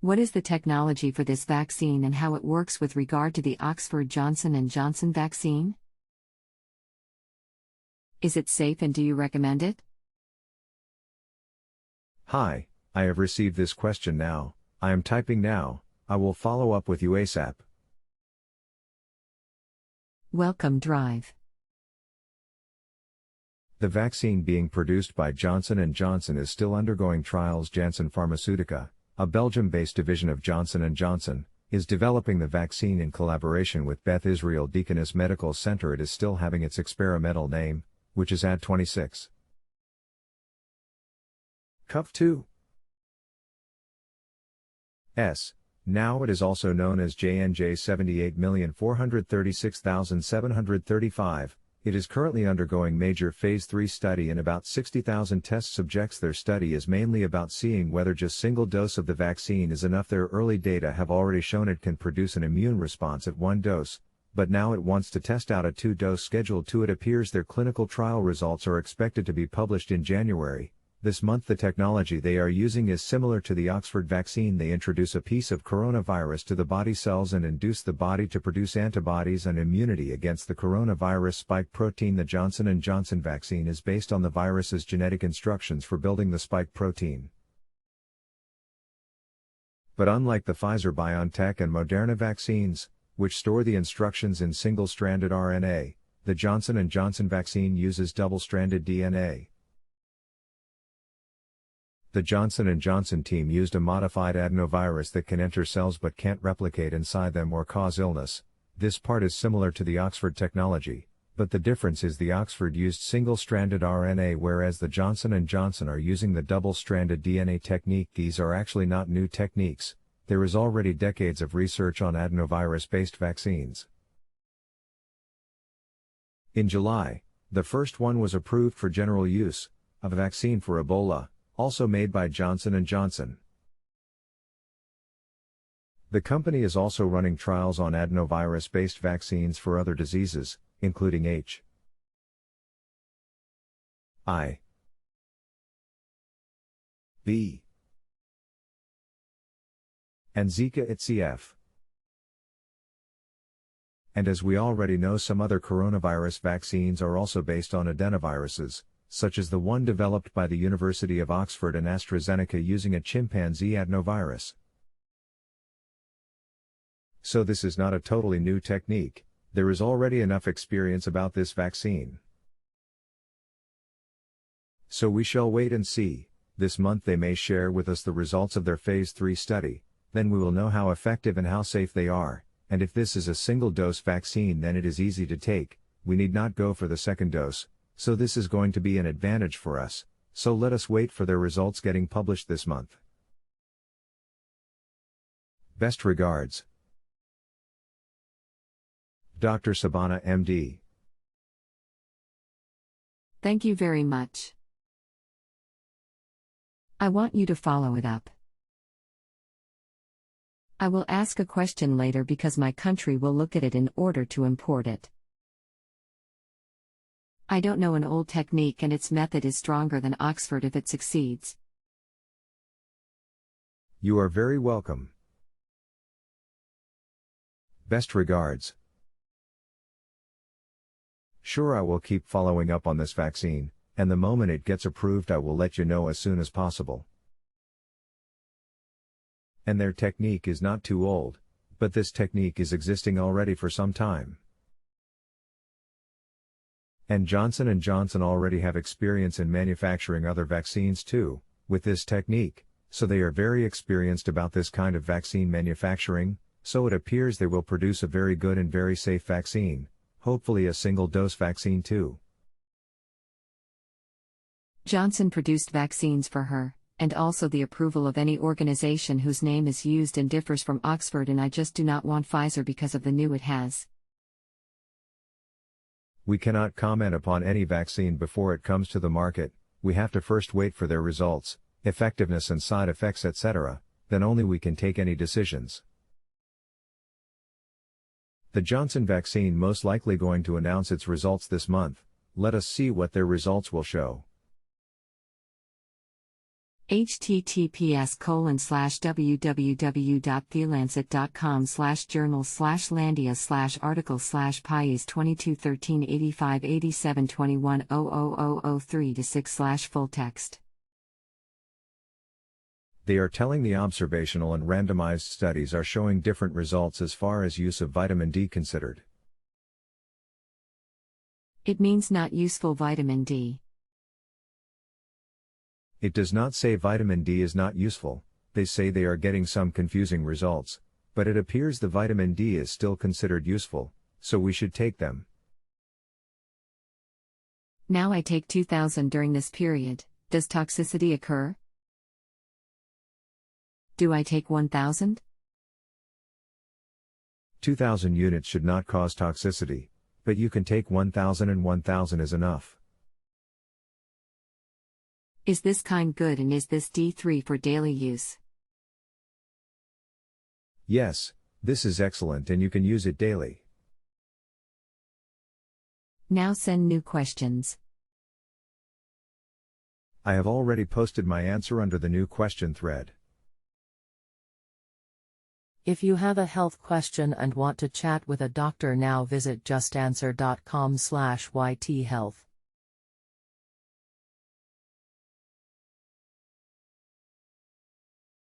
What is the technology for this vaccine and how it works with regard to the Oxford Johnson & Johnson vaccine? Is it safe and do you recommend it? Hi, I have received this question now. I am typing now. I will follow up with you ASAP. Welcome Drive. The vaccine being produced by Johnson & Johnson is still undergoing trials. Janssen Pharmaceutica, a Belgium-based division of Johnson & Johnson, is developing the vaccine in collaboration with Beth Israel Deaconess Medical Center. It is still having its experimental name, which is AD26. CUV2 S. Now it is also known as JNJ 78,436,735. It is currently undergoing major phase 3 study in about 60,000 test subjects. Their study is mainly about seeing whether just single dose of the vaccine is enough. Their early data have already shown it can produce an immune response at one dose, but now it wants to test out a two-dose schedule too. It appears their clinical trial results are expected to be published in January. This month. The technology they are using is similar to the Oxford vaccine. They introduce a piece of coronavirus to the body cells and induce the body to produce antibodies and immunity against the coronavirus spike protein. The Johnson & Johnson vaccine is based on the virus's genetic instructions for building the spike protein. But unlike the Pfizer-BioNTech and Moderna vaccines, which store the instructions in single-stranded RNA, the Johnson & Johnson vaccine uses double-stranded DNA. The Johnson & Johnson team used a modified adenovirus that can enter cells but can't replicate inside them or cause illness. This part is similar to the Oxford technology, but the difference is the Oxford used single-stranded RNA whereas the Johnson & Johnson are using the double-stranded DNA technique. These are actually not new techniques. There is already decades of research on adenovirus-based vaccines. In July, the first one was approved for general use, a vaccine for Ebola, also made by Johnson & Johnson. The company is also running trials on adenovirus-based vaccines for other diseases, including HIV, and Zika itself. And as we already know, some other coronavirus vaccines are also based on adenoviruses, such as the one developed by the University of Oxford and AstraZeneca using a chimpanzee adenovirus. So this is not a totally new technique. There is already enough experience about this vaccine. So we shall wait and see. This month they may share with us the results of their phase 3 study, then we will know how effective and how safe they are, and if this is a single-dose vaccine then it is easy to take, we need not go for the second dose. So this is going to be an advantage for us, so let us wait for their results getting published this month. Best regards. Dr. Subbanna MD. Thank you very much. I want you to follow it up. I will ask a question later because my country will look at it in order to import it. I don't know an old technique and its method is stronger than Oxford if it succeeds. You are very welcome. Best regards. Sure, I will keep following up on this vaccine, and the moment it gets approved I will let you know as soon as possible. And their technique is not too old, but this technique is existing already for some time. And Johnson & Johnson already have experience in manufacturing other vaccines too, with this technique, so they are very experienced about this kind of vaccine manufacturing, so it appears they will produce a very good and very safe vaccine, hopefully a single-dose vaccine too. Johnson produced vaccines for her, and also the approval of any organization whose name is used and differs from Oxford, and I just do not want Pfizer because of the new it has. We cannot comment upon any vaccine before it comes to the market. We have to first wait for their results, effectiveness and side effects etc., then only we can take any decisions. The Johnson vaccine most likely going to announce its results this month. Let us see what their results will show. https://www.thelancet.com/journals/landia/articles/pies22138587210003-6/full text. They are telling the observational and randomized studies are showing different results as far as use of vitamin D considered. It means not useful vitamin D. It does not say vitamin D is not useful, they say they are getting some confusing results, but it appears the vitamin D is still considered useful, so we should take them. Now I take 2000 during this period, does toxicity occur? Do I take 1000? 2000 units should not cause toxicity, but you can take 1000 and 1000 is enough. Is this kind good and is this D3 for daily use? Yes, this is excellent and you can use it daily. Now send new questions. I have already posted my answer under the new question thread. If you have a health question and want to chat with a doctor now, visit justanswer.com/ythealth.